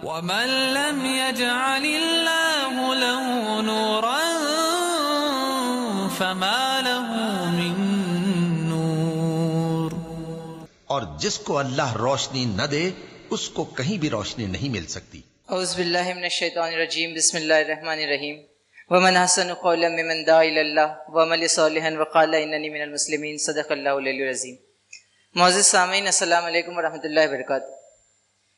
ومن لم يجعل الله له نورا فما له من نور، اور جس کو اللہ روشنی نہ دے اس کو کہیں بھی روشنی نہیں مل سکتی۔ اعوذ باللہ من الشیطان الرجیم، بسم اللہ الرحمن الرحیم۔ ومن احسن قولا ممن دعا الی اللہ وعمل صالحا وقال اننی من المسلمین، صدق اللہ العلی العظیم۔ معزز سامعین، السلام علیکم ورحمۃ اللہ وبرکاتہ۔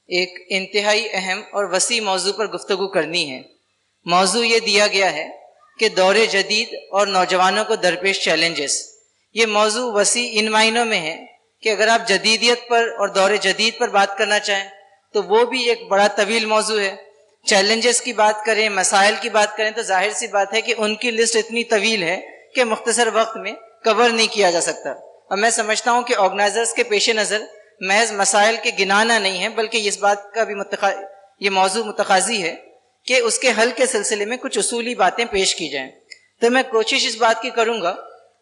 ایک انتہائی اہم اور وسیع موضوع پر گفتگو کرنی ہے۔ موضوع یہ دیا گیا ہے کہ دور جدید اور نوجوانوں کو درپیش چیلنجز۔ یہ موضوع وسیع ان معنوں میں ہے کہ اگر آپ جدیدیت پر اور دور جدید پر بات کرنا چاہیں تو وہ بھی ایک بڑا طویل موضوع ہے۔ چیلنجز کی بات کریں، مسائل کی بات کریں تو ظاہر سی بات ہے کہ ان کی لسٹ اتنی طویل ہے کہ مختصر وقت میں کور نہیں کیا جا سکتا۔ اور میں سمجھتا ہوں کہ آرگنائزرز کے پیش نظر محض مسائل کے گنانا نہیں ہے، بلکہ اس بات کا بھی یہ موضوع متقاضی ہے کہ اس کے حل کے سلسلے میں کچھ اصولی باتیں پیش کی جائیں۔ تو میں کوشش اس بات کی کروں گا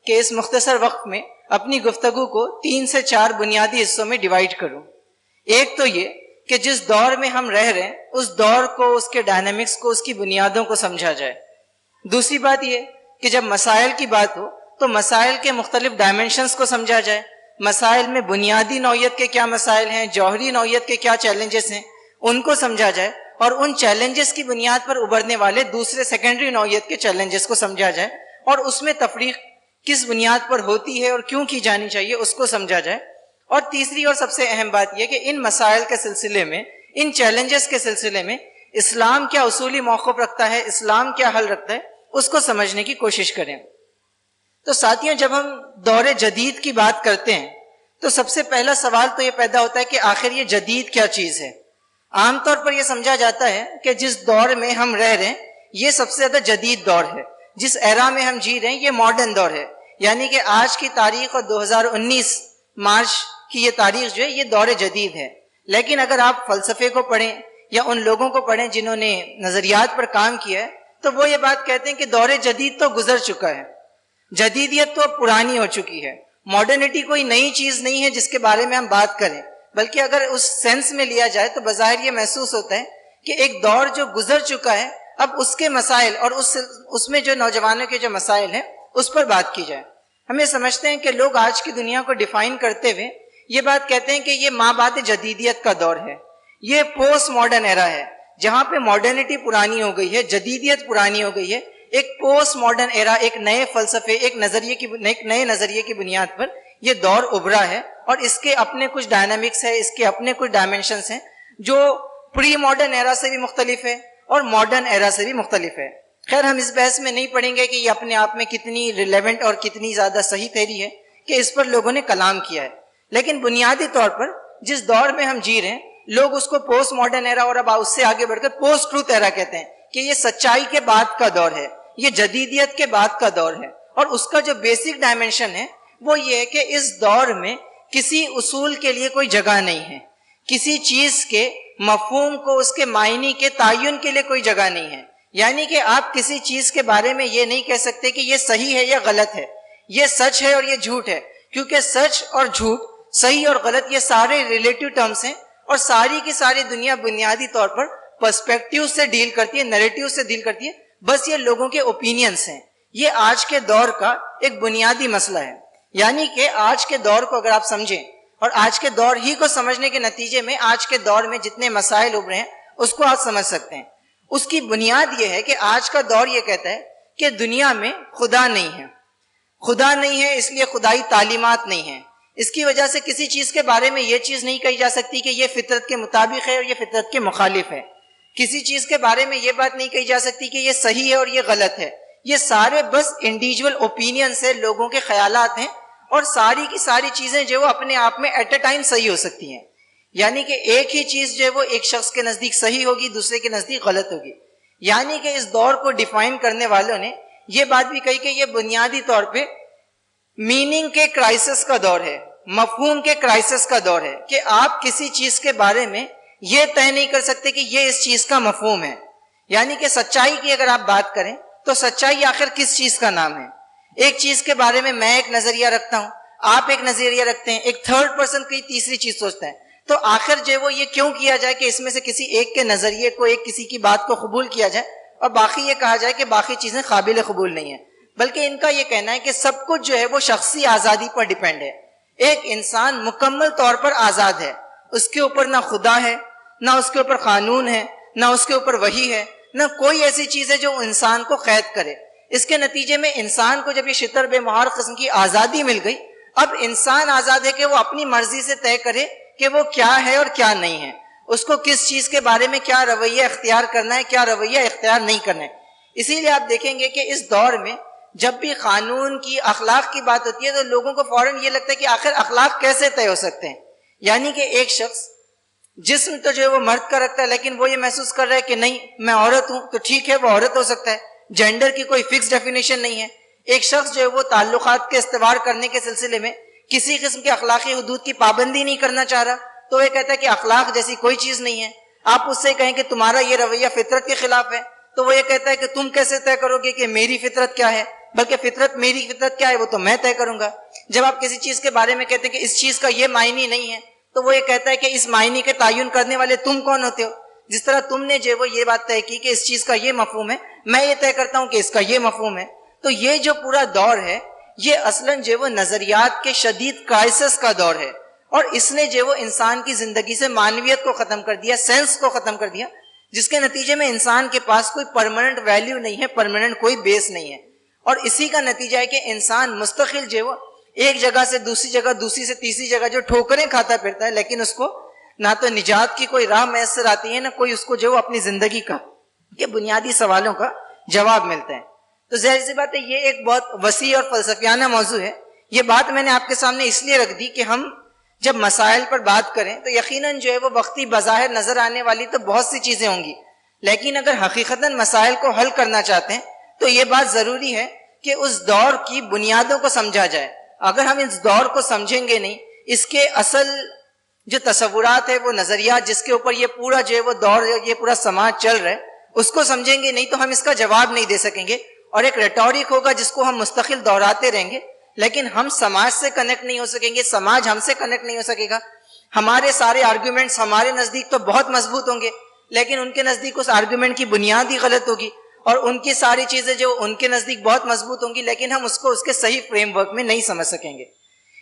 کہ اس مختصر وقت میں اپنی گفتگو کو 3 سے 4 بنیادی حصوں میں ڈیوائیڈ کروں۔ ایک تو یہ کہ جس دور میں ہم رہ رہے ہیں اس دور کو، اس کے ڈائنامکس کو، اس کی بنیادوں کو سمجھا جائے۔ دوسری بات یہ کہ جب مسائل کی بات ہو تو مسائل کے مختلف ڈائمنشنز کو سمجھا جائے۔ مسائل میں بنیادی نوعیت کے کیا مسائل ہیں، جوہری نوعیت کے کیا چیلنجز ہیں، ان کو سمجھا جائے، اور ان چیلنجز کی بنیاد پر ابھرنے والے دوسرے سیکنڈری نوعیت کے چیلنجز کو سمجھا جائے، اور اس میں تفریق کس بنیاد پر ہوتی ہے اور کیوں کی جانی چاہیے اس کو سمجھا جائے۔ اور تیسری اور سب سے اہم بات یہ کہ ان مسائل کے سلسلے میں، ان چیلنجز کے سلسلے میں اسلام کیا اصولی موقف رکھتا ہے، اسلام کیا حل رکھتا ہے، اس کو سمجھنے کی کوشش کریں۔ تو ساتھیوں، جب ہم دور جدید کی بات کرتے ہیں تو سب سے پہلا سوال تو یہ پیدا ہوتا ہے کہ آخر یہ جدید کیا چیز ہے۔ عام طور پر یہ سمجھا جاتا ہے کہ جس دور میں ہم رہ رہے ہیں یہ سب سے زیادہ جدید دور ہے، جس ایرا میں ہم جی رہے ہیں یہ ماڈرن دور ہے، یعنی کہ آج کی تاریخ اور 2019 مارچ کی یہ تاریخ جو ہے یہ دور جدید ہے۔ لیکن اگر آپ فلسفے کو پڑھیں یا ان لوگوں کو پڑھیں جنہوں نے نظریات پر کام کیا ہے تو وہ یہ بات کہتے ہیں کہ دور جدید تو گزر چکا ہے، جدیدیت تو پرانی ہو چکی ہے، ماڈرنٹی کوئی نئی چیز نہیں ہے جس کے بارے میں ہم بات کریں۔ بلکہ اگر اس سینس میں لیا جائے تو بظاہر یہ محسوس ہوتا ہے کہ ایک دور جو گزر چکا ہے اب اس کے مسائل اور اس میں جو نوجوانوں کے جو مسائل ہیں اس پر بات کی جائے۔ ہمیں سمجھتے ہیں کہ لوگ آج کی دنیا کو ڈیفائن کرتے ہوئے یہ بات کہتے ہیں کہ یہ مابعد جدیدیت کا دور ہے، یہ پوسٹ ماڈرن ایرا ہے، جہاں پہ ماڈرنٹی پرانی ہو گئی ہے، جدیدیت پرانی ہو گئی ہے۔ ایک پوسٹ ماڈرن ایرا، ایک نئے فلسفے، ایک نئے نظریے کی بنیاد پر یہ دور ابھرا ہے، اور اس کے اپنے کچھ ڈائنامکس ہے، اس کے اپنے کچھ ڈائمنشنز ہیں جو پری ماڈرن ایرا سے بھی مختلف ہے اور ماڈرن ایرا سے بھی مختلف ہے۔ خیر، ہم اس بحث میں نہیں پڑھیں گے کہ یہ اپنے آپ میں کتنی ریلیونٹ اور کتنی زیادہ صحیح تھیوری ہے کہ اس پر لوگوں نے کلام کیا ہے، لیکن بنیادی طور پر جس دور میں ہم جی رہے ہیں لوگ اس کو پوسٹ ماڈرن ایرا اور اب اس سے آگے بڑھ کر پوسٹ ٹروتھ ایرا کہتے ہیں کہ یہ سچائی کے بعد کا دور ہے، یہ جدیدیت کے بعد کا دور ہے۔ اور اس کا جو بیسک ڈائمنشن ہے وہ یہ ہے کہ اس دور میں کسی اصول کے لیے کوئی جگہ نہیں ہے، کسی چیز کے مفہوم کو، اس کے معنی کے تعین کے لیے کوئی جگہ نہیں ہے۔ یعنی کہ آپ کسی چیز کے بارے میں یہ نہیں کہہ سکتے کہ یہ صحیح ہے یا غلط ہے، یہ سچ ہے اور یہ جھوٹ ہے، کیونکہ سچ اور جھوٹ، صحیح اور غلط، یہ سارے ریلیٹیو ٹرمز ہیں، اور ساری کی ساری دنیا بنیادی طور پر پرسپیکٹیو سے ڈیل کرتی ہے، نیریٹیو سے ڈیل کرتی ہے، بس یہ لوگوں کے اوپینینز ہیں۔ یہ آج کے دور کا ایک بنیادی مسئلہ ہے۔ یعنی کہ آج کے دور کو اگر آپ سمجھیں اور آج کے دور ہی کو سمجھنے کے نتیجے میں آج کے دور میں جتنے مسائل ابھرے ہیں اس کو آپ سمجھ سکتے ہیں۔ اس کی بنیاد یہ ہے کہ آج کا دور یہ کہتا ہے کہ دنیا میں خدا نہیں ہے، خدا نہیں ہے اس لیے خدائی تعلیمات نہیں ہیں۔ اس کی وجہ سے کسی چیز کے بارے میں یہ چیز نہیں کہی جا سکتی کہ یہ فطرت کے مطابق ہے اور یہ فطرت کے مخالف ہے۔ کسی چیز کے بارے میں یہ بات نہیں کہی جا سکتی کہ یہ صحیح ہے اور یہ غلط ہے۔ یہ سارے بس انڈیویجول اوپینینز ہیں، لوگوں کے خیالات ہیں، اور ساری کی ساری چیزیں جو وہ اپنے آپ میں ایٹ اے ٹائم صحیح ہو سکتی ہیں۔ یعنی کہ ایک ہی چیز جو ہے وہ ایک شخص کے نزدیک صحیح ہوگی، دوسرے کے نزدیک غلط ہوگی۔ یعنی کہ اس دور کو ڈیفائن کرنے والوں نے یہ بات بھی کہی کہ یہ بنیادی طور پہ میننگ کے کرائسس کا دور ہے، مفہوم کے کرائسس کا دور ہے، کہ آپ کسی چیز کے بارے میں یہ طے نہیں کر سکتے کہ یہ اس چیز کا مفہوم ہے۔ یعنی کہ سچائی کی اگر آپ بات کریں تو سچائی آخر کس چیز کا نام ہے؟ ایک چیز کے بارے میں میں ایک نظریہ رکھتا ہوں، آپ ایک نظریہ رکھتے ہیں، ایک تھرڈ پرسن کوئی تیسری چیز سوچتا ہے، تو آخر جو ہے وہ یہ کیوں کیا جائے کہ اس میں سے کسی ایک کے نظریے کو، ایک کسی کی بات کو قبول کیا جائے اور باقی یہ کہا جائے کہ باقی چیزیں قابل قبول نہیں ہیں؟ بلکہ ان کا یہ کہنا ہے کہ سب کچھ جو ہے وہ شخصی آزادی پر ڈیپینڈ ہے. ایک انسان مکمل طور پر آزاد ہے، اس کے اوپر نہ خدا ہے، نہ اس کے اوپر قانون ہے، نہ اس کے اوپر وحی ہے، نہ کوئی ایسی چیز ہے جو انسان کو قید کرے. اس کے نتیجے میں انسان کو جب یہ شتر بے مہار قسم کی آزادی مل گئی، اب انسان آزاد ہے کہ وہ اپنی مرضی سے طے کرے کہ وہ کیا ہے اور کیا نہیں ہے، اس کو کس چیز کے بارے میں کیا رویہ اختیار کرنا ہے، کیا رویہ اختیار نہیں کرنا ہے. اسی لیے آپ دیکھیں گے کہ اس دور میں جب بھی قانون کی، اخلاق کی بات ہوتی ہے تو لوگوں کو فوراً یہ لگتا ہے کہ آخر اخلاق کیسے طے ہو سکتے ہیں. یعنی کہ ایک شخص جسم تو جو ہے وہ مرد کا رکھتا ہے، لیکن وہ یہ محسوس کر رہا ہے کہ نہیں میں عورت ہوں، تو ٹھیک ہے وہ عورت ہو سکتا ہے. جینڈر کی کوئی فکس ڈیفینیشن نہیں ہے. ایک شخص جو ہے وہ تعلقات کے استوار کرنے کے سلسلے میں کسی قسم کے اخلاقی حدود کی پابندی نہیں کرنا چاہ رہا، تو وہ کہتا ہے کہ اخلاق جیسی کوئی چیز نہیں ہے. آپ اس سے کہیں کہ تمہارا یہ رویہ فطرت کے خلاف ہے، تو وہ یہ کہتا ہے کہ تم کیسے طے کرو گے کہ میری فطرت کیا ہے، بلکہ میری فطرت کیا ہے وہ تو میں طے کروں گا. جب آپ کسی چیز کے بارے میں کہتے ہیں کہ اس چیز کا یہ معنی نہیں ہے، تو وہ یہ کہتا ہے کہ اس معنی کے تعین کرنے والے تم کون ہوتے ہو؟ جس طرح تم نے جو وہ یہ بات طے کی کہ اس چیز کا یہ مفہوم ہے، میں یہ طے کرتا ہوں کہ اس کا یہ مفہوم ہے. تو یہ جو پورا دور ہے یہ اصلاً جو وہ نظریات کے شدید کرائسس کا دور ہے، اور اس نے جو وہ انسان کی زندگی سے معنویت کو ختم کر دیا، سینس کو ختم کر دیا، جس کے نتیجے میں انسان کے پاس کوئی پرماننٹ ویلیو نہیں ہے، پرماننٹ کوئی بیس نہیں ہے. اور اسی کا نتیجہ ہے کہ انسان مستقل جو وہ ایک جگہ سے دوسری جگہ، دوسری سے تیسری جگہ جو ٹھوکریں کھاتا پھرتا ہے، لیکن اس کو نہ تو نجات کی کوئی راہ میسر آتی ہے، نہ کوئی اس کو جو وہ اپنی زندگی کا یہ بنیادی سوالوں کا جواب ملتا ہے. تو ظاہر سی بات ہے یہ ایک بہت وسیع اور فلسفیانہ موضوع ہے. یہ بات میں نے آپ کے سامنے اس لیے رکھ دی کہ ہم جب مسائل پر بات کریں تو یقیناً جو ہے وہ وقتی بظاہر نظر آنے والی تو بہت سی چیزیں ہوں گی، لیکن اگر حقیقتاً مسائل کو حل کرنا چاہتے ہیں تو یہ بات ضروری ہے کہ اس دور کی بنیادوں کو سمجھا جائے. اگر ہم اس دور کو سمجھیں گے نہیں، اس کے اصل جو تصورات ہے، وہ نظریات جس کے اوپر یہ پورا جو ہے وہ دور، یہ پورا سماج چل رہا ہے، اس کو سمجھیں گے نہیں تو ہم اس کا جواب نہیں دے سکیں گے. اور ایک ریٹورک ہوگا جس کو ہم مستقل دہراتے رہیں گے، لیکن ہم سماج سے کنیکٹ نہیں ہو سکیں گے، سماج ہم سے کنیکٹ نہیں ہو سکے گا. ہمارے سارے آرگیومنٹس ہمارے نزدیک تو بہت مضبوط ہوں گے، لیکن ان کے نزدیک اس آرگیومنٹ کی بنیاد ہی غلط ہوگی، اور ان کی ساری چیزیں جو ان کے نزدیک بہت مضبوط ہوں گی، لیکن ہم اس کو اس کے صحیح فریم ورک میں نہیں سمجھ سکیں گے.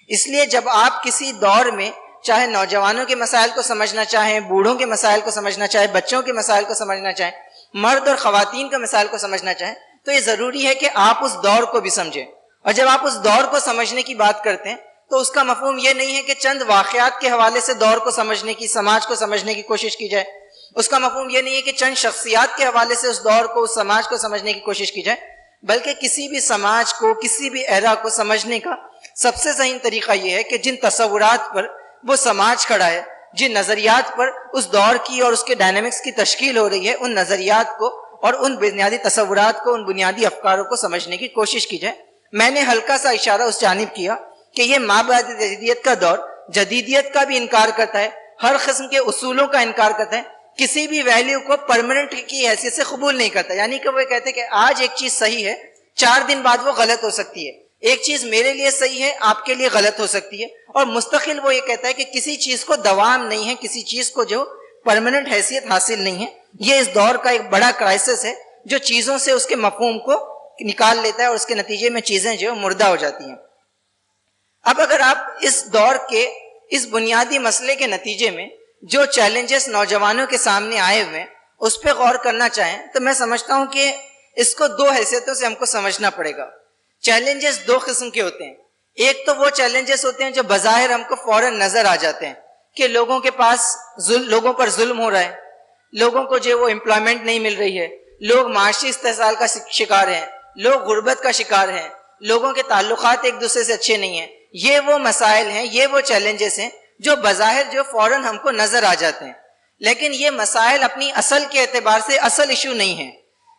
اس لیے جب آپ کسی دور میں چاہے نوجوانوں کے مسائل کو سمجھنا چاہیں، بوڑھوں کے مسائل کو سمجھنا چاہیں، بچوں کے مسائل کو سمجھنا چاہیں، مرد اور خواتین کے مسائل کو سمجھنا چاہیں، تو یہ ضروری ہے کہ آپ اس دور کو بھی سمجھیں. اور جب آپ اس دور کو سمجھنے کی بات کرتے ہیں تو اس کا مفہوم یہ نہیں ہے کہ چند واقعات کے حوالے سے دور کو سمجھنے کی، سماج کو سمجھنے کی کوشش کی جائے. اس کا مفہوم یہ نہیں ہے کہ چند شخصیات کے حوالے سے اس دور کو، اس سماج کو سمجھنے کی کوشش کی جائے، بلکہ کسی بھی سماج کو، کسی بھی ایرا کو سمجھنے کا سب سے صحیح طریقہ یہ ہے کہ جن تصورات پر وہ سماج کھڑا ہے، جن نظریات پر اس دور کی اور اس کے ڈائنامکس کی تشکیل ہو رہی ہے، ان نظریات کو اور ان بنیادی تصورات کو، ان بنیادی افکاروں کو سمجھنے کی کوشش کی جائے. میں نے ہلکا سا اشارہ اس جانب کیا کہ یہ مابعد جدیدیت کا دور جدیدیت کا بھی انکار کرتا ہے، ہر قسم کے اصولوں کا انکار کرتا ہے، کسی بھی ویلیو کو پرماننٹ کی حیثیت سے قبول نہیں کرتا. یعنی کہ وہ کہتے ہیں کہ آج ایک چیز صحیح ہے، 4 دن بعد وہ غلط ہو سکتی ہے. ایک چیز میرے لیے صحیح ہے، آپ کے لیے غلط ہو سکتی ہے. اور مستقل وہ یہ کہتا ہے کہ کسی چیز کو دوام نہیں ہے، کسی چیز کو جو پرماننٹ حیثیت حاصل نہیں ہے. یہ اس دور کا ایک بڑا کرائسس ہے جو چیزوں سے اس کے مفہوم کو نکال لیتا ہے، اور اس کے نتیجے میں چیزیں جو مردہ ہو جاتی ہیں. اب اگر آپ اس دور کے اس بنیادی مسئلے کے نتیجے میں جو چیلنجز نوجوانوں کے سامنے آئے ہوئے ہیں اس پہ غور کرنا چاہیں تو میں سمجھتا ہوں کہ اس کو 2 حیثیتوں سے ہم کو سمجھنا پڑے گا. چیلنجز 2 قسم کے ہوتے ہیں. ایک تو وہ چیلنجز ہوتے ہیں جو بظاہر ہم کو فوراً نظر آ جاتے ہیں کہ لوگوں کے پاس لوگوں پر ظلم ہو رہا ہے، لوگوں کو جو وہ امپلائمنٹ نہیں مل رہی ہے، لوگ معاشی استحصال کا شکار ہیں، لوگ غربت کا شکار ہیں، لوگوں کے تعلقات ایک دوسرے سے اچھے نہیں ہیں. یہ وہ مسائل ہیں، یہ وہ چیلنجز ہیں جو بظاہر جو فوراً ہم کو نظر آ جاتے ہیں. لیکن یہ مسائل اپنی اصل کے اعتبار سے اصل ایشو نہیں ہیں،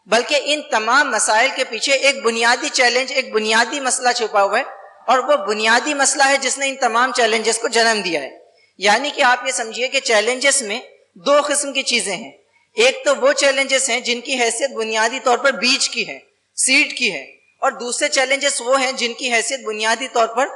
بلکہ ان تمام مسائل کے پیچھے ایک بنیادی چیلنج، ایک بنیادی مسئلہ چھپا ہوا ہے، اور وہ بنیادی مسئلہ ہے جس نے ان تمام چیلنجز کو جنم دیا ہے. یعنی کہ آپ یہ سمجھیے کہ چیلنجز میں 2 قسم کی چیزیں ہیں. ایک تو وہ چیلنجز ہیں جن کی حیثیت بنیادی طور پر بیج کی ہے، سیڈ کی ہے، اور دوسرے چیلنجز وہ ہیں جن کی حیثیت بنیادی طور پر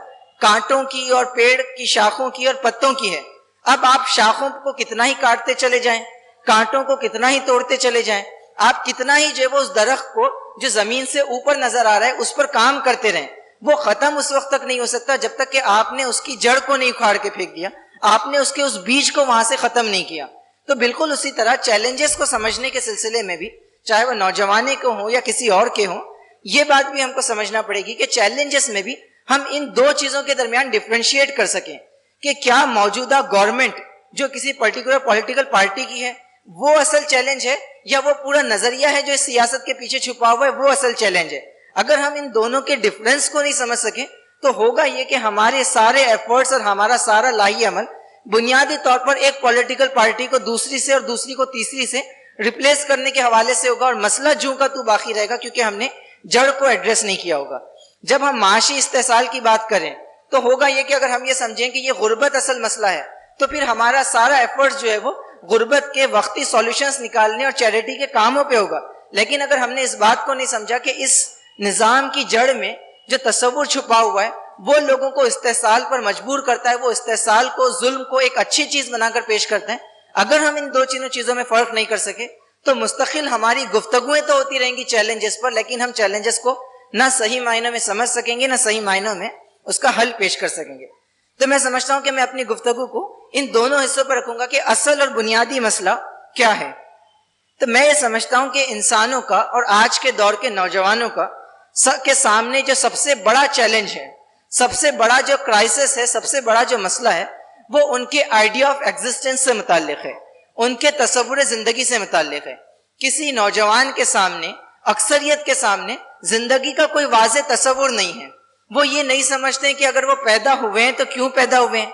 کانٹوں کی اور پیڑ کی شاخوں کی اور پتوں کی ہے. اب آپ شاخوں کو کتنا ہی کاٹتے چلے جائیں، کانٹوں کو کتنا ہی توڑتے چلے جائیں، آپ کتنا ہی جو اس درخت کو جو زمین سے اوپر نظر آ رہا ہے اس پر کام کرتے رہیں، وہ ختم اس وقت تک نہیں ہو سکتا جب تک کہ آپ نے اس کی جڑ کو نہیں اکھاڑ کے پھینک دیا، آپ نے اس کے اس بیج کو وہاں سے ختم نہیں کیا۔ تو بالکل اسی طرح چیلنجز کو سمجھنے کے سلسلے میں بھی، چاہے وہ نوجوانے کو ہوں یا کسی اور کے ہوں، یہ بات بھی ہم کو سمجھنا پڑے گی کہ چیلنجز میں بھی ہم ان دو چیزوں کے درمیان ڈفرینشیٹ کر سکیں کہ کیا موجودہ گورنمنٹ جو کسی پرٹیکولر پولیٹیکل پارٹی کی ہے وہ اصل چیلنج ہے، یا وہ پورا نظریہ ہے جو اس سیاست کے پیچھے چھپا ہوا ہے وہ اصل چیلنج ہے۔ اگر ہم ان دونوں کے ڈفرنس کو نہیں سمجھ سکیں تو ہوگا یہ کہ ہمارے سارے ایفرٹس اور ہمارا سارا لاہی عمل بنیادی طور پر ایک پولیٹیکل پارٹی کو دوسری سے اور دوسری کو تیسری سے ریپلیس کرنے کے حوالے سے ہوگا، اور مسئلہ جوں کا تو باقی رہے گا کیونکہ ہم نے جڑ کو ایڈریس نہیں کیا ہوگا۔ جب ہم معاشی استحصال کی بات کریں تو ہوگا یہ کہ اگر ہم یہ سمجھیں کہ یہ غربت اصل مسئلہ ہے تو پھر ہمارا سارا ایفرٹس جو ہے وہ غربت کے وقتی سولوشنز نکالنے اور چیریٹی کے کاموں پہ ہوگا۔ لیکن اگر ہم نے اس بات کو نہیں سمجھا کہ اس نظام کی جڑ میں جو تصور چھپا ہوا ہے وہ لوگوں کو استحصال پر مجبور کرتا ہے، وہ استحصال کو، ظلم کو ایک اچھی چیز بنا کر پیش کرتے ہیں، اگر ہم ان دو چیزوں میں فرق نہیں کر سکے تو مستقل ہماری گفتگویں تو ہوتی رہیں گی چیلنجز پر، لیکن ہم چیلنجز کو نہ صحیح معنوں میں سمجھ سکیں گے نہ صحیح معنوں میں اس کا حل پیش کر سکیں گے۔ تو میں سمجھتا ہوں کہ میں اپنی گفتگو کو ان دونوں حصوں پر رکھوں گا کہ اصل اور بنیادی مسئلہ کیا ہے۔ تو میں یہ سمجھتا ہوں کہ انسانوں کا اور آج کے دور کے نوجوانوں کا کے سامنے جو سب سے بڑا چیلنج ہے، سب سے بڑا جو کرائسس ہے، سب سے بڑا جو مسئلہ ہے وہ ان کے آئیڈیا آف ایگزسٹنس سے متعلق ہے، ان کے تصور زندگی سے متعلق ہے۔ کسی نوجوان کے سامنے، اکثریت کے سامنے زندگی کا کوئی واضح تصور نہیں ہے۔ وہ یہ نہیں سمجھتے کہ اگر وہ پیدا ہوئے ہیں تو کیوں پیدا ہوئے ہیں،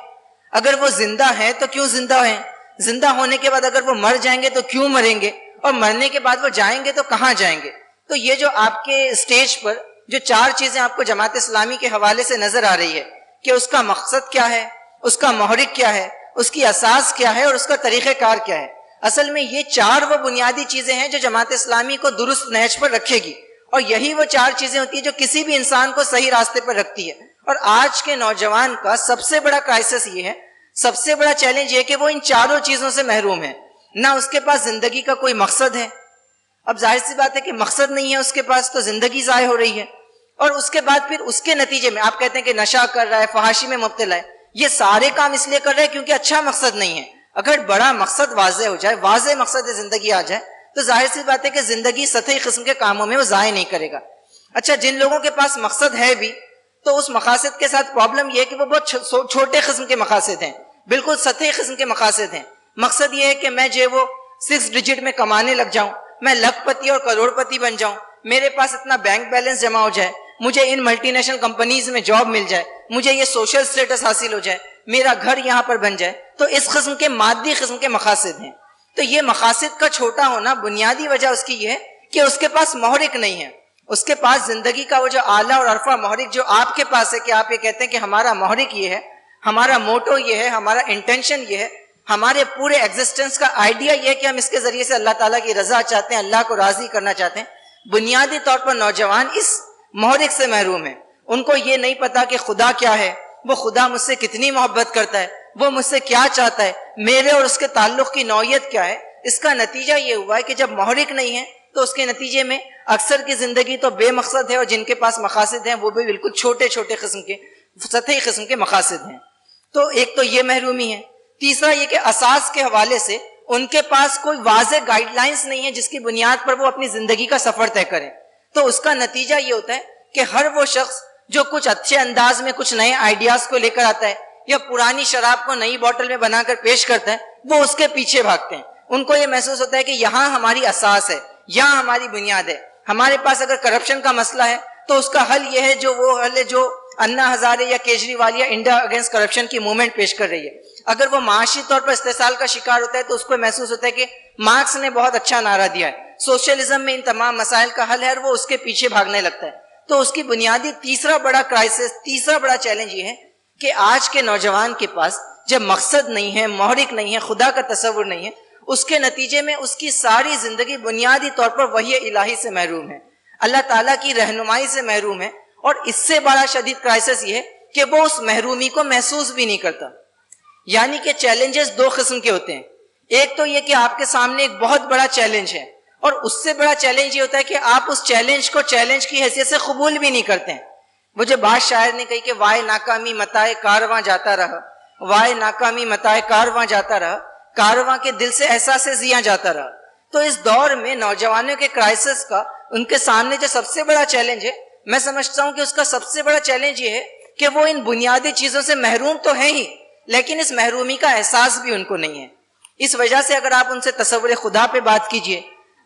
اگر وہ زندہ ہیں تو کیوں زندہ ہیں، زندہ ہونے کے بعد اگر وہ مر جائیں گے تو کیوں مریں گے، اور مرنے کے بعد وہ جائیں گے تو کہاں جائیں گے۔ تو یہ جو آپ کے اسٹیج پر جو چار چیزیں آپ کو جماعت اسلامی کے حوالے سے نظر آ رہی ہے کہ اس کا مقصد کیا ہے، اس کا محرک کیا ہے، اس کی اساس کیا ہے اور اس کا طریقہ کار کیا ہے، اصل میں یہ چار وہ بنیادی چیزیں ہیں جو جماعت اسلامی کو درست نہج پر رکھے گی، اور یہی وہ چار چیزیں ہوتی ہیں جو کسی بھی انسان کو صحیح راستے پر رکھتی ہے۔ اور آج کے نوجوان کا سب سے بڑا کرائسس یہ ہے، سب سے بڑا چیلنج یہ کہ وہ ان چاروں چیزوں سے محروم ہے۔ نہ اس کے پاس زندگی کا کوئی مقصد ہے، اب ظاہر سی بات ہے کہ مقصد نہیں ہے اس کے پاس تو زندگی ضائع ہو رہی ہے، اور اس کے بعد پھر اس کے نتیجے میں آپ کہتے ہیں کہ نشہ کر رہا ہے، فحاشی میں مبتلا ہے، یہ سارے کام اس لیے کر رہے ہیں کیونکہ اچھا مقصد نہیں ہے۔ اگر بڑا مقصد واضح ہو جائے، واضح مقصد زندگی آ جائے تو ظاہر سی بات ہے کہ زندگی سطحی قسم کے کاموں میں وہ ضائع نہیں کرے گا۔ اچھا، جن لوگوں کے پاس مقصد ہے بھی تو اس مقاصد کے ساتھ پرابلم یہ ہے کہ وہ بہت چھوٹے قسم کے مقاصد ہیں، بالکل سطحی قسم کے مقاصد ہیں۔ مقصد یہ ہے کہ میں جو وہ 6 ڈیجٹ میں کمانے لگ جاؤں، میں لکھ پتی اور کروڑ پتی بن جاؤں، میرے پاس اتنا بینک بیلنس جمع ہو جائے، مجھے ان ملٹی نیشنل کمپنیز میں جاب مل جائے، مجھے یہ سوشل سٹیٹس حاصل ہو جائے، میرا گھر یہاں پر بن جائے، تو اس قسم کے مادی قسم کے مقاصد ہیں۔ تو یہ مقاصد کا چھوٹا ہونا بنیادی وجہ اس کی یہ ہے کہ اس کے پاس محرک نہیں ہے، اس کے پاس زندگی کا وہ جو اعلیٰ اور عرفہ محرک جو آپ کے پاس ہے کہ آپ یہ کہتے ہیں کہ ہمارا محرک یہ ہے، ہمارا موٹو یہ ہے، ہمارا انٹینشن یہ ہے، ہمارے پورے ایگزسٹنس کا آئیڈیا یہ ہے کہ ہم اس کے ذریعے سے اللہ تعالیٰ کی رضا چاہتے ہیں، اللہ کو راضی کرنا چاہتے ہیں۔ بنیادی طور پر نوجوان اس محرک سے محروم ہیں، ان کو یہ نہیں پتا کہ خدا کیا ہے، وہ خدا مجھ سے کتنی محبت کرتا ہے، وہ مجھ سے کیا چاہتا ہے، میرے اور اس کے تعلق کی نوعیت کیا ہے۔ اس کا نتیجہ یہ ہوا ہے کہ جب محرک نہیں ہے تو اس کے نتیجے میں اکثر کی زندگی تو بے مقصد ہے، اور جن کے پاس مقاصد ہیں وہ بھی بالکل چھوٹے چھوٹے قسم کے، سطحی قسم کے مقاصد ہیں۔ تو ایک تو یہ محرومی ہے۔ تیسرا یہ کہ اساس کے حوالے سے ان کے پاس کوئی واضح گائیڈ لائنز نہیں ہے جس کی بنیاد پر وہ اپنی زندگی کا سفر طے کریں۔ تو اس کا نتیجہ یہ ہوتا ہے کہ ہر وہ شخص جو کچھ اچھے انداز میں کچھ نئے آئیڈیاز کو لے کر آتا ہے یا پرانی شراب کو نئی بوٹل میں بنا کر پیش کرتا ہے، وہ اس کے پیچھے بھاگتے ہیں۔ ان کو یہ محسوس ہوتا ہے کہ یہاں ہماری اساس ہے، یہاں ہماری بنیاد ہے۔ ہمارے پاس اگر کرپشن کا مسئلہ ہے تو اس کا حل یہ ہے جو وہ حل ہے جو انا ہزارے یا کیجریوال یا انڈیا اگینسٹ کرپشن کی موومنٹ پیش کر رہی ہے۔ اگر وہ معاشی طور پر استحصال کا شکار ہوتا ہے تو اس کو محسوس ہوتا ہے کہ مارکس نے بہت اچھا نعرہ دیا ہے، سوشلزم میں ان تمام مسائل کا حل ہے، اور وہ اس کے پیچھے بھاگنے لگتا ہے۔ تو اس کی بنیادی تیسرا بڑا کرائسس، تیسرا بڑا چیلنج یہ ہے کہ آج کے نوجوان کے پاس جب مقصد نہیں ہے، محرک نہیں ہے، خدا کا تصور نہیں ہے، اس کے نتیجے میں اس کی ساری زندگی بنیادی طور پر وحی الہی سے محروم ہے، اللہ تعالیٰ کی رہنمائی سے محروم ہے، اور اس سے بڑا شدید کرائسس یہ ہے کہ وہ اس محرومی کو محسوس بھی نہیں کرتا۔ یعنی کہ چیلنجز دو قسم کے ہوتے ہیں. ایک تو یہ کہ آپ کے سامنے ایک بہت بڑا چیلنج ہے، اور اس سے بڑا چیلنج یہ ہوتا ہے کہ آپ اس چیلنج کو چیلنج کی حیثیت سے قبول بھی نہیں کرتے ہیں. وہ جو بات شاعر نے کہی کہ وائے ناکامی متائے کارواں جاتا رہا، وائے ناکامی متائے کارواں جاتا رہا، کارواں کے دل سے احساس زیاں جاتا رہا. تو اس دور میں نوجوانوں کے کرائسس کا ان کے سامنے جو سب سے بڑا چیلنج ہے، میں سمجھتا ہوں کہ اس کا سب سے بڑا چیلنج یہ ہے کہ وہ ان بنیادی چیزوں سے محروم تو ہیں ہی، لیکن اس محرومی کا احساس بھی ان کو نہیں ہے. اس وجہ سے اگر آپ ان سے تصور خدا پہ بات کیجئے،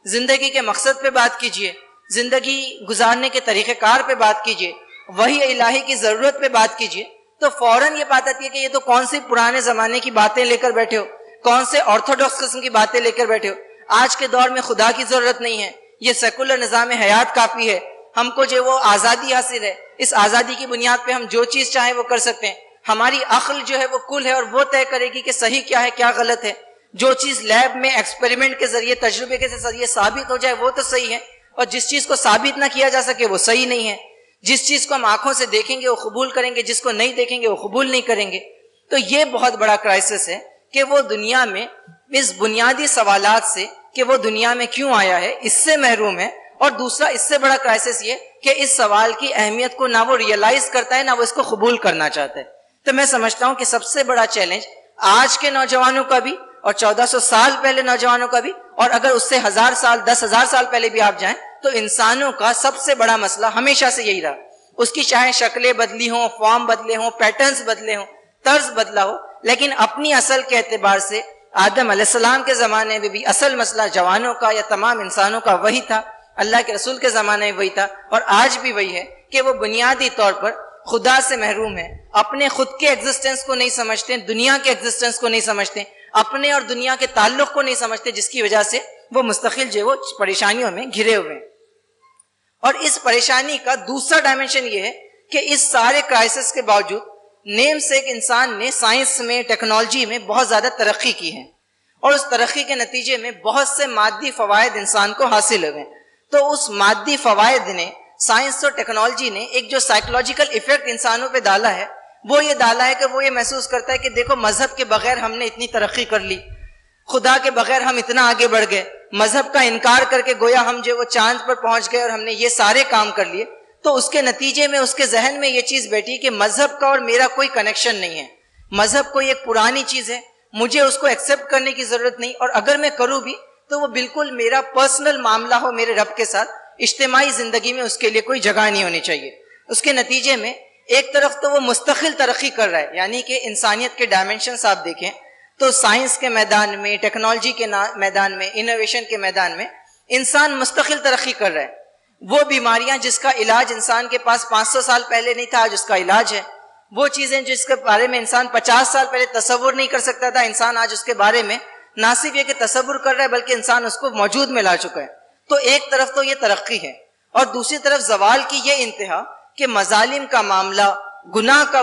زندگی کے مقصد پہ بات کیجئے، زندگی گزارنے کے طریقہ کار پہ بات کیجئے، وحی الہی کی ضرورت پہ بات کیجئے، تو فوراً یہ بات آتی ہے کہ یہ تو کون سی پرانے زمانے کی باتیں لے کر بیٹھے ہو، کون سے آرتھوڈاکس قسم کی باتیں لے کر بیٹھے ہو. آج کے دور میں خدا کی ضرورت نہیں ہے، یہ سیکولر نظام حیات کافی ہے، ہم کو جو وہ آزادی حاصل ہے، اس آزادی کی بنیاد پہ ہم جو چیز چاہیں وہ کر سکتے ہیں. ہماری عقل جو ہے وہ کل ہے اور وہ طے کرے گی کہ صحیح کیا ہے کیا غلط ہے. جو چیز لیب میں ایکسپیریمنٹ کے ذریعے، تجربے کے ذریعے ثابت ہو جائے وہ تو صحیح ہے، اور جس چیز کو ثابت نہ کیا جا سکے وہ صحیح نہیں ہے. جس چیز کو ہم آنکھوں سے دیکھیں گے وہ قبول کریں گے، جس کو نہیں دیکھیں گے وہ قبول نہیں کریں گے. تو یہ بہت بڑا کرائسس ہے کہ وہ دنیا میں اس بنیادی سوالات سے کہ وہ دنیا میں کیوں آیا ہے اس سے محروم ہے. اور دوسرا اس سے بڑا کرائسس یہ کہ اس سوال کی اہمیت کو نہ وہ ریئلائز کرتا ہے نہ وہ اس کو قبول کرنا چاہتا ہے. تو میں سمجھتا ہوں کہ سب سے بڑا چیلنج آج کے نوجوانوں کا بھی اور 1400 سال پہلے نوجوانوں کا بھی، اور اگر اس سے 1000 سال 10,000 سال پہلے بھی آپ جائیں تو انسانوں کا سب سے بڑا مسئلہ ہمیشہ سے یہی رہا. اس کی چاہے شکلیں بدلی ہوں، فارم بدلے ہوں، پیٹرنز بدلے ہوں، طرز بدلا ہو، لیکن اپنی اصل کے اعتبار سے آدم علیہ السلام کے زمانے میں بھی اصل مسئلہ جوانوں کا یا تمام انسانوں کا وہی تھا، اللہ کے رسول کے زمانے میں وہی تھا، اور آج بھی وہی ہے کہ وہ بنیادی طور پر خدا سے محروم ہے، اپنے خود کے ایگزسٹنس کو نہیں سمجھتے، دنیا کے ایگزسٹنس کو نہیں سمجھتے، اپنے اور دنیا کے تعلق کو نہیں سمجھتے، جس کی وجہ سے وہ مستقل جو وہ پریشانیوں میں گھرے ہوئے ہیں. اور اس پریشانی کا دوسرا ڈائمنشن یہ ہے کہ اس سارے کرائسس کے باوجود نیم سے ایک انسان نے سائنس میں، ٹیکنالوجی میں بہت زیادہ ترقی کی ہے، اور اس ترقی کے نتیجے میں بہت سے مادی فوائد انسان کو حاصل ہوئے. تو اس مادی فوائد نے، سائنس اور ٹیکنالوجی نے ایک جو سائیکولوجیکل ایفیکٹ انسانوں پہ ڈالا ہے، وہ یہ ڈالا ہے کہ وہ یہ محسوس کرتا ہے کہ دیکھو مذہب کے بغیر ہم نے اتنی ترقی کر لی، خدا کے بغیر ہم اتنا آگے بڑھ گئے، مذہب کا انکار کر کے گویا ہم جو وہ چاند پر پہنچ گئے اور ہم نے یہ سارے کام کر لیے. تو اس کے نتیجے میں اس کے ذہن میں یہ چیز بیٹھی کہ مذہب کا اور میرا کوئی کنیکشن نہیں ہے، مذہب کوئی ایک پرانی چیز ہے، مجھے اس کو ایکسیپٹ کرنے کی ضرورت نہیں، اور اگر میں کروں بھی تو وہ بالکل میرا پرسنل معاملہ ہو میرے رب کے ساتھ، اجتماعی زندگی میں اس کے لیے کوئی جگہ نہیں ہونی چاہیے. اس کے نتیجے میں ایک طرف تو وہ مستقل ترقی کر رہا ہے، یعنی کہ انسانیت کے ڈائمنشنز آپ دیکھیں تو سائنس کے میدان میں، ٹیکنالوجی کے میدان میں، انوویشن کے میدان میں انسان مستقل ترقی کر رہا ہے. وہ بیماریاں جس کا علاج انسان کے پاس 500 سال پہلے نہیں تھا، آج اس کا علاج ہے. وہ چیزیں جس کے بارے میں انسان 50 سال پہلے تصور نہیں کر سکتا تھا، انسان آج اس کے بارے میں نہ صرف یہ کہ تصور کر رہا ہے بلکہ انسان اس کو موجود میں لا چکا ہے. تو ایک طرف تو یہ ترقی ہے، اور دوسری طرف زوال کی یہ انتہا کہ مظالم کا معاملہ، گناہ کا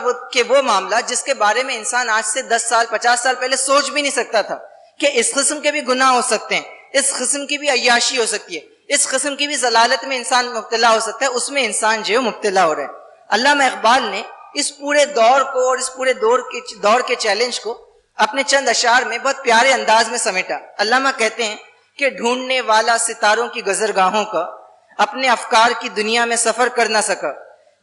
وہ معاملہ جس کے بارے میں انسان آج سے 10 سال 50 سال پہلے سوچ بھی نہیں سکتا تھا کہ اس قسم کے بھی گناہ ہو سکتے ہیں، اس قسم کی بھی عیاشی ہو سکتی ہے، اس قسم کی بھی ضلالت میں انسان مبتلا ہو سکتا ہے، اس میں انسان جو ہے مبتلا ہو رہا ہے. علامہ اقبال نے اس پورے دور کو اور اس پورے دور کے چیلنج کو اپنے چند اشعار میں بہت پیارے انداز میں سمیٹا. علامہ کہتے ہیں کہ ڈھونڈنے والا ستاروں کی گزرگاہوں کا اپنے افکار کی دنیا میں سفر کر نہ سکا،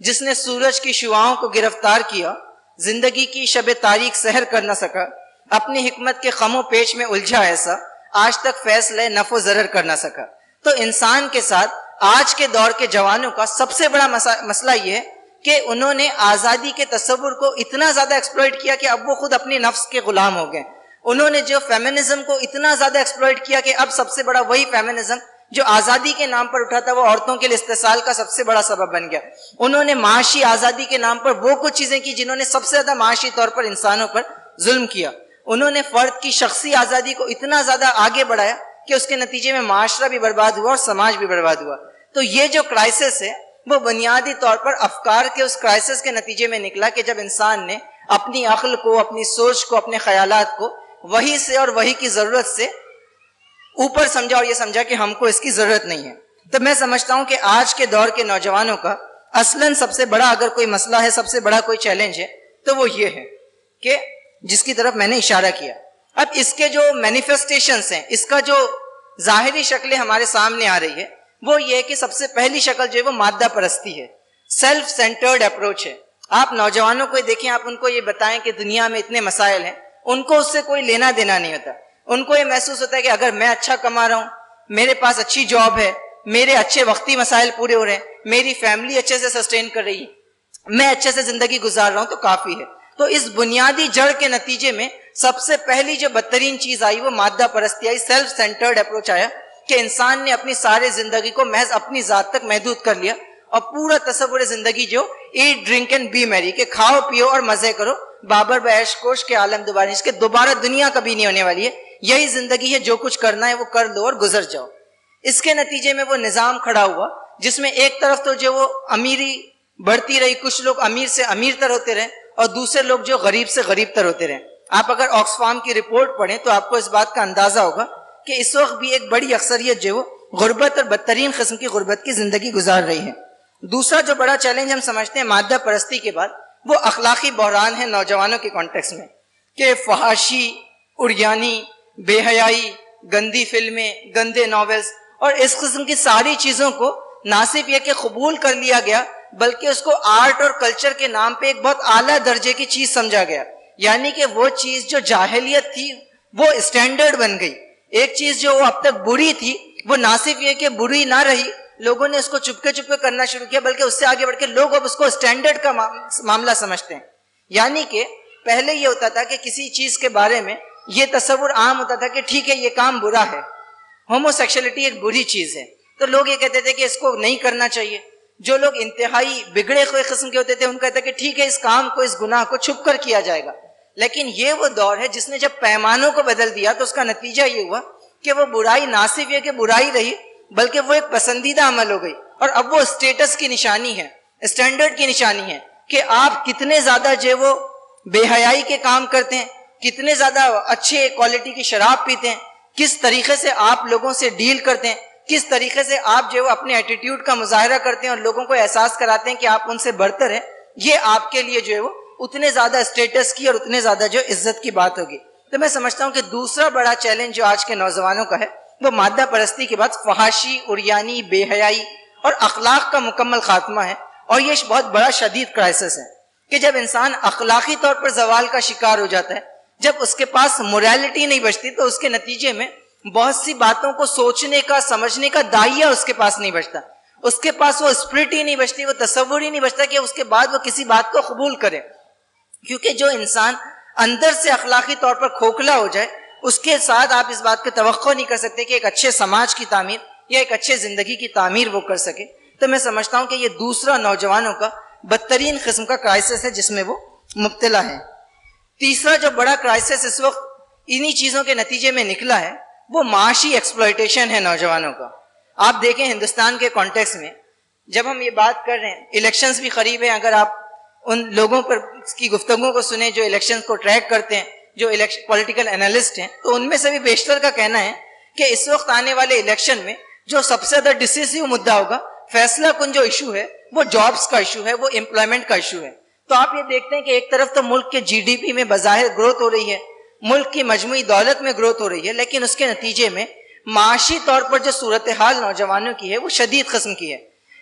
جس نے سورج کی شعاؤں کو گرفتار کیا زندگی کی شب تاریک سحر کر نہ سکا، اپنی حکمت کے خم و پیچ میں الجھا ایسا آج تک فیصلے نفع و ضرر کر نہ سکا. تو انسان کے ساتھ آج کے دور کے جوانوں کا سب سے بڑا مسئلہ یہ ہے کہ انہوں نے آزادی کے تصور کو اتنا زیادہ ایکسپلوئٹ کیا کہ اب وہ خود اپنے نفس کے غلام ہو گئے. انہوں نے جو فیمنزم کو اتنا زیادہ ایکسپلوئٹ کیا کہ اب سب سے بڑا وہی فیمنزم جو آزادی کے نام پر اٹھا تھا وہ عورتوں کے لیے استحصال کا سب سے بڑا سبب بن گیا. انہوں نے معاشی آزادی کے نام پر وہ کچھ چیزیں کی جنہوں نے سب سے زیادہ معاشی طور پر انسانوں پر ظلم کیا. انہوں نے فرد کی شخصی آزادی کو اتنا زیادہ آگے بڑھایا کہ اس کے نتیجے میں معاشرہ بھی برباد ہوا اور سماج بھی برباد ہوا. تو یہ جو کرائسس ہے وہ بنیادی طور پر افکار کے اس کرائسس کے نتیجے میں نکلا کہ جب انسان نے اپنی عقل کو، اپنی سوچ کو، اپنے خیالات کو وہی سے اور وہی کی ضرورت سے اوپر سمجھا اور یہ سمجھا کہ ہم کو اس کی ضرورت نہیں ہے. تو میں سمجھتا ہوں کہ آج کے دور کے نوجوانوں کا اصلاً سب سے بڑا اگر کوئی مسئلہ ہے، سب سے بڑا کوئی چیلنج ہے تو وہ یہ ہے کہ جس کی طرف میں نے اشارہ کیا. اب اس کے جو مینیفیسٹیشنز ہیں، اس کا جو ظاہری شکلیں ہمارے سامنے آ رہی ہے وہ یہ ہے کہ سب سے پہلی شکل جو ہے وہ مادہ پرستی ہے، سیلف سینٹرڈ اپروچ ہے. آپ نوجوانوں کو دیکھیں، آپ ان کو یہ بتائیں کہ دنیا میں اتنے مسائل ہیں، ان کو اس سے کوئی لینا دینا نہیں ہوتا. ان کو یہ محسوس ہوتا ہے کہ اگر میں اچھا کما رہا ہوں، میرے پاس اچھی جاب ہے، میرے اچھے وقتی مسائل پورے ہو رہے ہیں، میری فیملی اچھے سے سسٹین کر رہی ہے، میں اچھے سے زندگی گزار رہا ہوں تو کافی ہے. تو اس بنیادی جڑ کے نتیجے میں سب سے پہلی جو بدترین چیز آئی وہ مادہ پرستی آئی، سیلف سینٹرڈ اپروچ آیا کہ انسان نے اپنی سارے زندگی کو محض اپنی ذات تک محدود کر لیا اور پورا تصور زندگی جو ایٹ ڈرنک اینڈ بی میری، کہ کھاؤ پیو اور مزے کرو، بابر بعیش کوش کے عالم دوبارہ، اس کے دوبارہ دنیا کبھی نہیں ہونے والی ہے، یہی زندگی ہے، جو کچھ کرنا ہے وہ کر لو اور گزر جاؤ. اس کے نتیجے میں وہ نظام کھڑا ہوا جس میں ایک طرف تو جو وہ امیری بڑھتی رہی، کچھ لوگ امیر سے امیر تر ہوتے رہے اور دوسرے لوگ جو غریب سے غریب تر ہوتے رہے. آپ اگر آکسفام کی رپورٹ پڑھیں تو آپ کو اس بات کا اندازہ ہوگا کہ اس وقت بھی ایک بڑی اکثریت جو غربت اور بدترین قسم کی غربت کی زندگی گزار رہی ہے. دوسرا جو بڑا چیلنج ہم سمجھتے ہیں مادہ پرستی کے بعد، وہ اخلاقی بحران ہے نوجوانوں کے کانٹیکس میں، کہ فحاشی، عریانی، بے حیائی، گندی فلمیں، گندے ناولز اور اس قسم کی ساری چیزوں کو نہ صرف یہ کہ قبول کر لیا گیا بلکہ اس کو آرٹ اور کلچر کے نام پہ ایک بہت اعلیٰ درجے کی چیز سمجھا گیا. یعنی کہ وہ چیز جو جاہلیت تھی وہ اسٹینڈرڈ بن گئی. ایک چیز جو اب تک بری تھی وہ نہ صرف یہ کہ بری نہ رہی، لوگوں نے اس کو چپکے چپکے کرنا شروع کیا، بلکہ اس سے آگے بڑھ کے لوگ اب اس کو اسٹینڈرڈ کا معاملہ سمجھتے ہیں. یعنی کہ پہلے یہ ہوتا تھا کہ کسی چیز کے بارے میں یہ تصور عام ہوتا تھا کہ ٹھیک ہے یہ کام برا ہے، ہومو سیکشولیٹی ایک بری چیز ہے، تو لوگ یہ کہتے تھے کہ اس کو نہیں کرنا چاہیے. جو لوگ انتہائی بگڑے ہوئے قسم کے ہوتے تھے ان کہتے کہ ٹھیک ہے اس کام کو، اس گناہ کو چھپ کر کیا جائے گا. لیکن یہ وہ دور ہے جس نے جب پیمانوں کو بدل دیا تو اس کا نتیجہ یہ ہوا کہ وہ برائی نہ صرف یہ کہ برائی رہی بلکہ وہ ایک پسندیدہ عمل ہو گئی، اور اب وہ اسٹیٹس کی نشانی ہے، اسٹینڈرڈ کی نشانی ہے کہ آپ کتنے زیادہ جو وہ بے حیائی کے کام کرتے ہیں، کتنے زیادہ اچھے کوالٹی کی شراب پیتے ہیں، کس طریقے سے آپ لوگوں سے ڈیل کرتے ہیں، کس طریقے سے آپ جو اپنے ایٹیٹیوڈ کا مظاہرہ کرتے ہیں اور لوگوں کو احساس کراتے ہیں کہ آپ ان سے برتر ہیں، یہ آپ کے لیے جو ہے وہ اتنے زیادہ اسٹیٹس کی اور اتنے زیادہ جو عزت کی بات ہوگی. تو میں سمجھتا ہوں کہ دوسرا بڑا چیلنج جو آج کے نوجوانوں کا ہے وہ مادہ پرستی کے بعد فحاشی، عریانی، بے حیائی اور اخلاق کا مکمل خاتمہ ہے. اور یہ بہت بڑا شدید کرائسس ہے کہ جب انسان اخلاقی طور پر زوال کا شکار ہو جاتا ہے، جب اس کے پاس موریلٹی نہیں بچتی تو اس کے نتیجے میں بہت سی باتوں کو سوچنے کا، سمجھنے کا دائیا اس کے پاس نہیں بچتا، اس کے پاس وہ اسپرٹ ہی نہیں بچتی، وہ تصور ہی نہیں بچتا کہ اس کے بعد وہ کسی بات کو قبول کرے. کیونکہ جو انسان اندر سے اخلاقی طور پر کھوکھلا ہو جائے اس کے ساتھ آپ اس بات کی توقع نہیں کر سکتے کہ ایک اچھے سماج کی تعمیر یا ایک اچھے زندگی کی تعمیر وہ کر سکے. تو میں سمجھتا ہوں کہ یہ دوسرا نوجوانوں کا بدترین قسم کا کرائسس ہے جس میں وہ مبتلا ہے. تیسرا جو بڑا کرائسس اس وقت انہی چیزوں کے نتیجے میں نکلا ہے وہ معاشی ایکسپلائٹیشن ہے نوجوانوں کا. آپ دیکھیں ہندوستان کے کانٹیکس میں جب ہم یہ بات کر رہے ہیں، الیکشنز بھی قریب ہیں، اگر آپ ان لوگوں پر کی گفتگو کو سنیں جو الیکشنز کو ٹریک کرتے ہیں، جو پولیٹیکل انالسٹ ہیں، تو ان میں سے بھی بیشتر کا کہنا ہے کہ اس وقت آنے والے الیکشن میں جو سب سے زیادہ ڈسیسیو مدعا ہوگا، فیصلہ کن جو ایشو ہے وہ جابز کا ایشو ہے، وہ امپلائمنٹ کا ایشو ہے. تو آپ یہ دیکھتے ہیں کہ ایک طرف تو ملک کے جی ڈی پی میں بظاہر گروتھ ہو رہی ہے، ملک کی مجموعی دولت میں گروتھ ہو رہی ہے، لیکن اس کے نتیجے میں معاشی طور پر جو صورتحال نوجوانوں کی ہے وہ شدید قسم کی ہے.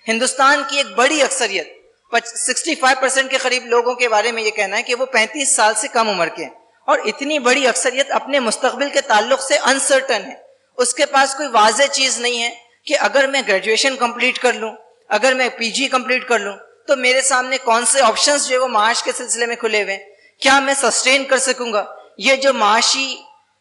ہندوستان کی ایک بڑی اکثریت 65% کے قریب لوگوں کے بارے میں یہ کہنا ہے کہ وہ 35 سال سے کم عمر کے ہیں، اور اتنی بڑی اکثریت اپنے مستقبل کے تعلق سے انسرٹن ہے. اس کے پاس کوئی واضح چیز نہیں ہے کہ اگر میں گریجویشن کمپلیٹ کر لوں، اگر میں پی جی کمپلیٹ کر لوں تو میرے سامنے کون سے آپشنز جو ہے وہ معاش کے سلسلے میں کھلے ہوئے ہیں، کیا میں سسٹین کر سکوں گا. یہ جو معاشی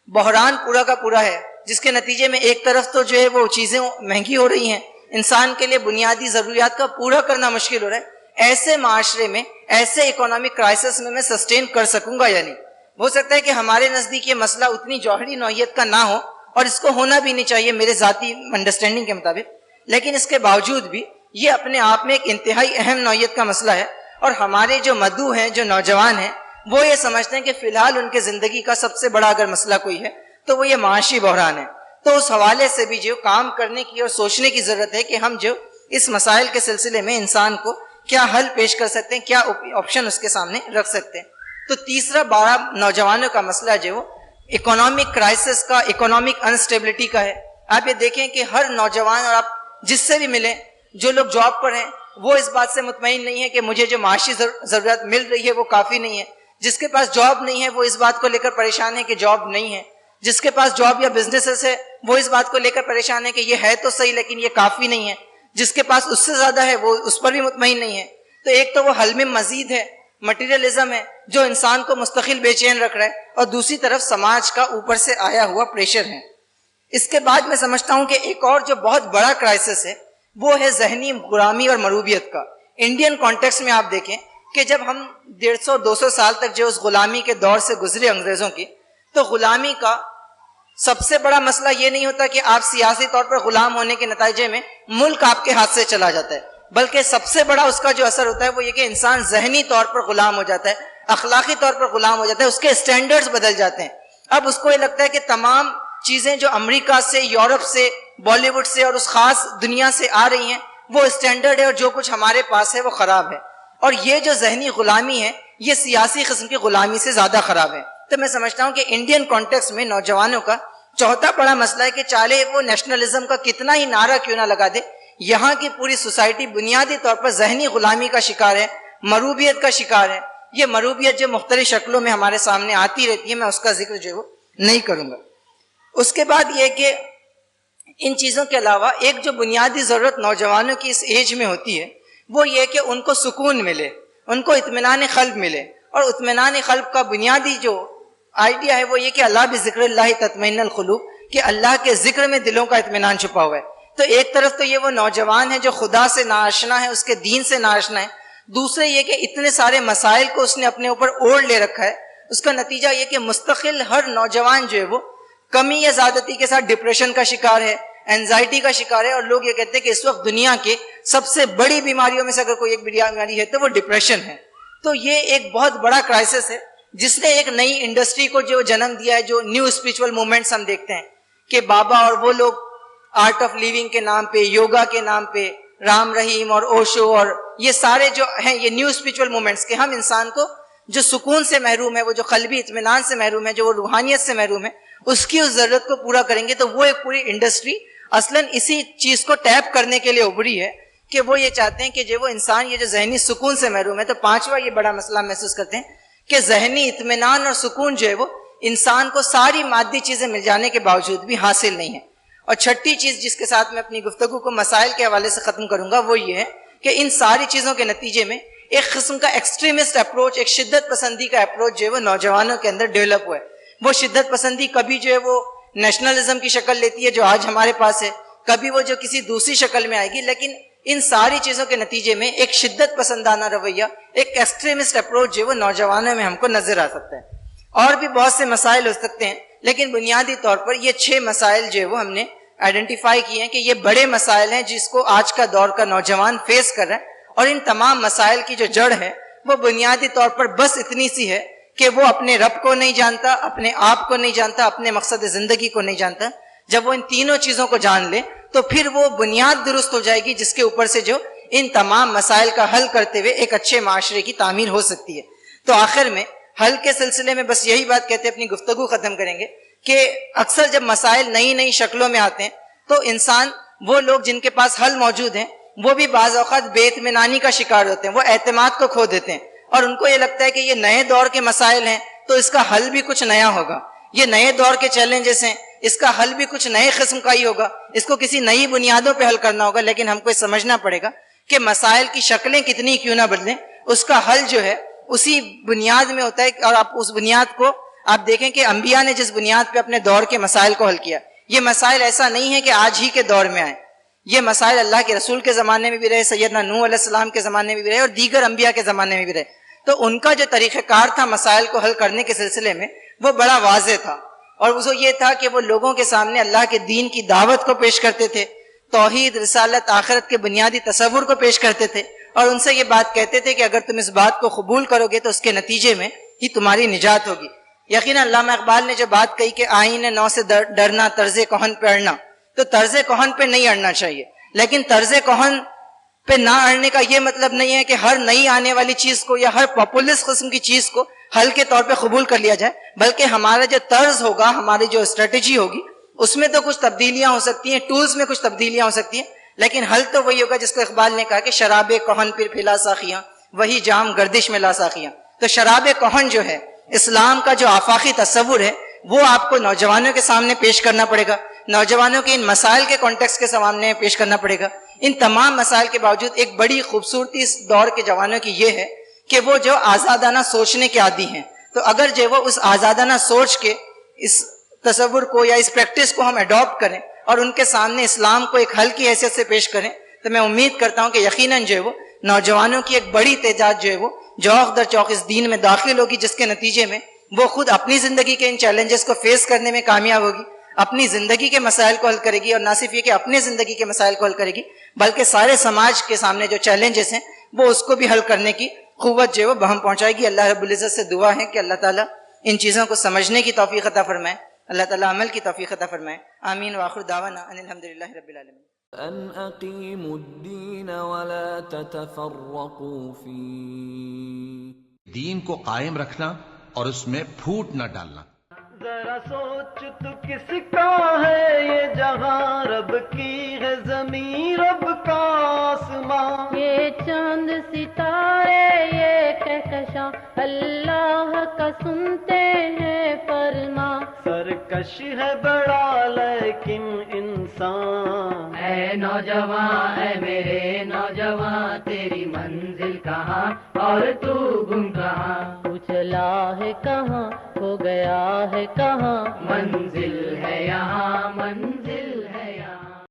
بحران پورا کا پورا ہے جس کے نتیجے میں ایک طرف تو جو ہے وہ چیزیں مہنگی ہو رہی ہیں، انسان کے لیے بنیادی ضروریات کا پورا کرنا مشکل ہو رہا ہے، ایسے معاشرے میں، ایسے اکنامک کرائسس میں سسٹین کر سکوں گا یا نہیں. ہو سکتا ہے کہ ہمارے نزدیک یہ مسئلہ اتنی جوہری نوعیت کا نہ ہو اور اس کو ہونا بھی نہیں چاہیے میرے ذاتی انڈرسٹینڈنگ کے مطابق، لیکن اس کے باوجود بھی یہ اپنے آپ میں ایک انتہائی اہم نوعیت کا مسئلہ ہے. اور ہمارے جو مدعو ہیں، جو نوجوان ہیں، وہ یہ سمجھتے ہیں کہ فی الحال ان کے زندگی کا سب سے بڑا اگر مسئلہ کوئی ہے تو وہ یہ معاشی بحران ہے. تو اس حوالے سے بھی جو کام کرنے کی اور سوچنے کی ضرورت ہے کہ ہم جو اس مسائل کے سلسلے میں انسان کو کیا حل پیش کر سکتے ہیں، کیا آپشن اس کے سامنے رکھ سکتے ہیں. تو تیسرا بڑا نوجوانوں کا مسئلہ جو وہ اکنامک کرائسس کا، اکنامک انسٹیبلٹی کا ہے. آپ یہ دیکھیں کہ ہر نوجوان، اور آپ جس سے بھی ملیں، جو لوگ جاب پر ہیں وہ اس بات سے مطمئن نہیں ہے کہ مجھے جو معاشی ضرورت مل رہی ہے وہ کافی نہیں ہے. جس کے پاس جاب نہیں ہے وہ اس بات کو لے کر پریشان ہے کہ جاب نہیں ہے. جس کے پاس جاب یا بزنسز ہے وہ اس بات کو لے کر پریشان ہے کہ یہ ہے تو صحیح لیکن یہ کافی نہیں ہے. جس کے پاس اس سے زیادہ ہے وہ اس پر بھی مطمئن نہیں ہے. تو ایک تو وہ حل میں مزید ہے، مٹیریلزم ہے جو انسان کو مستقل بے چین رکھ رہا ہے، اور دوسری طرف سماج کا اوپر سے آیا ہوا پریشر ہے. اس کے بعد میں سمجھتا ہوں کہ ایک اور جو بہت بڑا کرائسس ہے وہ ہے ذہنی غلامی اور مروبیت کا. انڈین کانٹیکسٹ میں آپ دیکھیں کہ جب ہم 150-200 سال تک جو اس غلامی کے دور سے گزرے انگریزوں کی، تو غلامی کا سب سے بڑا مسئلہ یہ نہیں ہوتا کہ آپ سیاسی طور پر غلام ہونے کے نتیجے میں ملک آپ کے ہاتھ سے چلا جاتا ہے، بلکہ سب سے بڑا اس کا جو اثر ہوتا ہے وہ یہ کہ انسان ذہنی طور پر غلام ہو جاتا ہے، اخلاقی طور پر غلام ہو جاتا ہے، اس کے اسٹینڈرڈز بدل جاتے ہیں. اب اس کو یہ لگتا ہے کہ تمام چیزیں جو امریکہ سے، یورپ سے، بالی ووڈ سے اور اس خاص دنیا سے آ رہی ہیں وہ اسٹینڈرڈ ہے، اور جو کچھ ہمارے پاس ہے وہ خراب ہے. اور یہ جو ذہنی غلامی ہے یہ سیاسی قسم کی غلامی سے زیادہ خراب ہے. تو میں سمجھتا ہوں کہ انڈین کانٹیکسٹ میں نوجوانوں کا چوتھا بڑا مسئلہ ہے کہ چاہے وہ نیشنلزم کا کتنا ہی نعرہ کیوں نہ لگا دے، یہاں کی پوری سوسائٹی بنیادی طور پر ذہنی غلامی کا شکار ہے، مروبیت کا شکار ہے. یہ مروبیت جو مختلف شکلوں میں ہمارے سامنے آتی رہتی ہے، میں اس کا ذکر جو ہے وہ نہیں کروں گا. اس کے بعد یہ کہ ان چیزوں کے علاوہ ایک جو بنیادی ضرورت نوجوانوں کی اس ایج میں ہوتی ہے وہ یہ کہ ان کو سکون ملے، ان کو اطمینان قلب ملے. اور اطمینان قلب کا بنیادی جو آئیڈیا ہے وہ یہ کہ اللہ بذکر اللہ تطمئن القلوب، کہ اللہ کے ذکر میں دلوں کا اطمینان چھپا ہوا ہے. تو ایک طرف تو یہ وہ نوجوان ہے جو خدا سے ناآشنا ہے، اس کے دین سے ناآشنا ہے. دوسرے یہ کہ اتنے سارے مسائل کو اس نے اپنے اوپر اوڑھ لے رکھا ہے. اس کا نتیجہ یہ کہ مستقل ہر نوجوان جو ہے وہ کمی یا زیادتی کے ساتھ ڈپریشن کا شکار ہے، اینزائٹی کا شکار ہے. اور لوگ یہ کہتے ہیں کہ اس وقت دنیا کے سب سے بڑی بیماریوں میں سے اگر کوئی ایک بیماری ہے تو وہ ڈپریشن ہے. تو یہ ایک بہت بڑا کرائسس ہے جس نے ایک نئی انڈسٹری کو جو جنم دیا ہے، جو نیو اسپرچول موومنٹس ہم دیکھتے ہیں کہ بابا اور وہ لوگ آرٹ آف لیونگ کے نام پہ، یوگا کے نام پہ، رام رحیم اور اوشو اور یہ سارے جو ہیں یہ نیو اسپرچول موومنٹس، کہ ہم انسان کو جو سکون سے محروم ہے، وہ جو قلبی اطمینان سے محروم ہے، جو وہ روحانیت سے محروم ہے، اس کی اس ضرورت کو پورا کریں گے. تو وہ ایک پوری انڈسٹری اصلاً اسی چیز کو ٹیپ کرنے کے لیے ابھری ہے کہ وہ یہ چاہتے ہیں کہ جو وہ انسان یہ جو ذہنی سکون سے محروم ہے. تو پانچواں یہ بڑا مسئلہ محسوس کرتے ہیں کہ ذہنی اطمینان اور سکون جو ہے وہ انسان کو ساری مادی چیزیں مل جانے کے باوجود بھی حاصل نہیں ہے. اور چھٹی چیز جس کے ساتھ میں اپنی گفتگو کو مسائل کے حوالے سے ختم کروں گا وہ یہ ہے کہ ان ساری چیزوں کے نتیجے میں ایک قسم کا ایکسٹریمسٹ اپروچ، ایک شدت پسندی کا اپروچ جو ہے وہ نوجوانوں کے اندر ڈیولپ ہوا ہے. وہ شدت پسندی کبھی جو ہے وہ نیشنلزم کی شکل لیتی ہے جو آج ہمارے پاس ہے، کبھی وہ جو کسی دوسری شکل میں آئے گی، لیکن ان ساری چیزوں کے نتیجے میں ایک شدت پسندانہ رویہ، ایک ایکسٹریمسٹ اپروچ جو وہ نوجوانوں میں ہم کو نظر آ سکتا ہے. اور بھی بہت سے مسائل ہو سکتے ہیں، لیکن بنیادی طور پر یہ 6 مسائل جو ہے وہ ہم نے آئیڈینٹیفائی کیے ہیں کہ یہ بڑے مسائل ہیں جس کو آج کا دور کا نوجوان فیس کر رہا ہے. اور ان تمام مسائل کی جو جڑ ہے وہ بنیادی طور پر بس اتنی سی ہے کہ وہ اپنے رب کو نہیں جانتا، اپنے آپ کو نہیں جانتا، اپنے مقصد زندگی کو نہیں جانتا. جب وہ ان تینوں چیزوں کو جان لے تو پھر وہ بنیاد درست ہو جائے گی جس کے اوپر سے جو ان تمام مسائل کا حل کرتے ہوئے ایک اچھے معاشرے کی تعمیر ہو سکتی ہے. تو آخر میں حل کے سلسلے میں بس یہی بات کہتے اپنی گفتگو ختم کریں گے کہ اکثر جب مسائل نئی نئی شکلوں میں آتے ہیں تو انسان، وہ لوگ جن کے پاس حل موجود ہیں، وہ بھی بعض اوقات بے اطمینانی کا شکار ہوتے ہیں، وہ اعتماد کو کھو دیتے ہیں اور ان کو یہ لگتا ہے کہ یہ نئے دور کے مسائل ہیں تو اس کا حل بھی کچھ نیا ہوگا، یہ نئے دور کے چیلنجز ہیں، اس کا حل بھی کچھ نئے قسم کا ہی ہوگا، اس کو کسی نئی بنیادوں پہ حل کرنا ہوگا. لیکن ہم کو یہ سمجھنا پڑے گا کہ مسائل کی شکلیں کتنی کیوں نہ بدلیں، اس کا حل جو ہے اسی بنیاد میں ہوتا ہے. اور آپ اس بنیاد کو آپ دیکھیں کہ انبیاء نے جس بنیاد پہ اپنے دور کے مسائل کو حل کیا، یہ مسائل ایسا نہیں ہے کہ آج ہی کے دور میں آئے، یہ مسائل اللہ کے رسول کے زمانے میں بھی رہے، سیدنا نوح علیہ السلام کے زمانے میں بھی رہے اور دیگر انبیاء کے زمانے میں بھی رہے. تو ان کا جو طریقہ کار تھا مسائل کو حل کرنے کے سلسلے میں وہ بڑا واضح تھا، اور وہ یہ تھا کہ وہ لوگوں کے سامنے اللہ کے دین کی دعوت کو پیش کرتے تھے، توحید، رسالت، آخرت کے بنیادی تصور کو پیش کرتے تھے، اور ان سے یہ بات کہتے تھے کہ اگر تم اس بات کو قبول کرو گے تو اس کے نتیجے میں ہی تمہاری نجات ہوگی. یقیناً علامہ اقبال نے جو بات کہی کہ آئین نو سے ڈرنا، طرز کہن پہ اڑنا، تو طرز کہن پہ نہیں اڑنا چاہیے، لیکن طرز کہن پہ نہ اڑنے کا یہ مطلب نہیں ہے کہ ہر نئی آنے والی چیز کو یا ہر پاپولسٹ قسم کی چیز کو حل کے طور پہ قبول کر لیا جائے، بلکہ ہمارا جو طرز ہوگا، ہماری جو اسٹریٹجی ہوگی، اس میں تو کچھ تبدیلیاں ہو سکتی ہیں، ٹولز میں کچھ تبدیلیاں ہو سکتی ہیں، لیکن حل تو وہی ہوگا جس کو اقبال نے کہا کہ شراب کہن پھر پھیلا ساخیاں، وہی جام گردش میں لا ساخیاں۔ تو شراب کہن جو ہے، اسلام کا جو آفاقی تصور ہے، وہ آپ کو نوجوانوں کے سامنے پیش کرنا پڑے گا، نوجوانوں کے ان مسائل کے کانٹیکس کے سامنے پیش کرنا پڑے گا۔ ان تمام مسائل کے باوجود ایک بڑی خوبصورتی اس دور کے جوانوں کی یہ ہے کہ وہ جو آزادانہ سوچنے کے عادی ہیں، تو اگر جو وہ اس آزادانہ سوچ کے اس تصور کو یا اس پریکٹس کو ہم اڈاپٹ کریں اور ان کے سامنے اسلام کو ایک حل کی حیثیت سے پیش کریں، تو میں امید کرتا ہوں کہ یقیناً جو ہے وہ نوجوانوں کی ایک بڑی تعداد جو ہے وہ جوق در چوق اس دین میں داخل ہوگی، جس کے نتیجے میں وہ خود اپنی زندگی کے ان چیلنجز کو فیس کرنے میں کامیاب ہوگی، اپنی زندگی کے مسائل کو حل کرے گی، اور نہ صرف یہ کہ اپنے زندگی کے مسائل کو حل کرے گی، بلکہ سارے سماج کے سامنے جو چیلنجز ہیں وہ اس کو بھی حل کرنے کی قوت جو ہے وہ بہم پہنچائے گی۔ اللہ رب العزت سے دعا ہے کہ اللہ تعالیٰ ان چیزوں کو سمجھنے کی توفیق عطا فرمائے، اللہ تعالیٰ عمل کی توفیق عطا فرمائے۔ آمین وآخر دعوانا ان الحمدللہ رب العالمین۔ أن أقيموا الدين ولا تتفرقوا فيه، دین کو قائم رکھنا اور اس میں پھوٹ نہ ڈالنا۔ ذرا سوچ تو کس کا ہے یہ جہاں، رب کی ہے زمین رب کا آسمان، یہ چاند ستارے یہ کہکشاں اللہ کا سنتے ہیں فرمان، سرکش ہے بڑا لیکن انسان، اے نوجوان اے میرے نوجوان، تیری منزل کہاں اور تو گم کہاں، اچھلا ہے کہاں، کھو گیا ہے کہاں، منزل ہے یہاں منزل